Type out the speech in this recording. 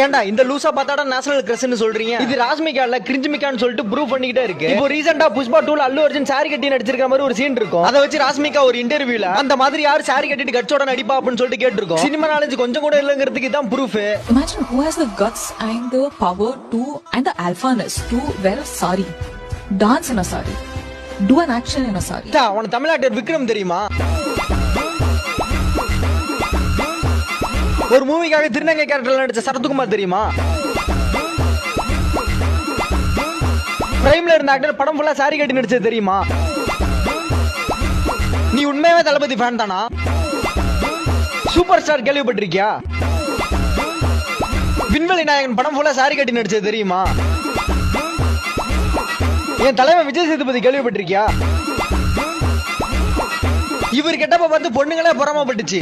ஏன்டா இந்த லூசா பார்த்தாடா நேஷனல் கிரஷ்னு சொல்றீங்க? இது ராஷ்மிகா இல்ல கிரிஞ்சுமிகான்னு சொல்லிட்டு ப்ரூவ் பண்ணிக்கிட்டே இருக்கு. இப்போ ரீசெண்டா புஷ்பா 2ல அல்லு அர்ஜுன் சாரி கட்டி நடிச்சிருக்க மாதிரி ஒரு சீன் இருக்கும். அதை வச்சு ராஷ்மிகா ஒரு இன்டர்வியூல அந்த மாதிரி யார் சாரி கட்டிட்டு கட்சோட நடிப்பா அப்படின்னு சொல்லிட்டு கேட்டிருக்கோம். சினிமா நாலேஜ் கொஞ்சம் கூட இல்லங்கிறதுக்கு இதான் proof. Imagine who has the guts and the power to and the alphaness to wear a sari, dance in a sari, do an action in a sari. அவன் தமிழ் ஆக்டர் விக்ரம் தெரியுமா? ஒரு மூவிக்காக திருநங்கை கேரக்டர்ல நடிச்ச சரத்குமார் தெரியுமா? பிரைம்ல இருந்த ஆக்டர் படம் ஃபுல்லா சாரி கட்டி நடிச்சது தெரியுமா? நீ உண்மையாவே தளபதி ஃபேன் தானா? சூப்பர் ஸ்டார் கேள்விப்பட்டிருக்கியா? விண்வெளி நாயகன் படம் ஃபுல்லா சாரி கட்டி நடிச்சது தெரியுமா? என் தலைவன் விஜய் சேதுபதி கேள்விப்பட்டிருக்கியா? இவர் கெட்டப்ப பார்த்து பொண்ணுங்களே பொறாமப்பட்டுச்சு.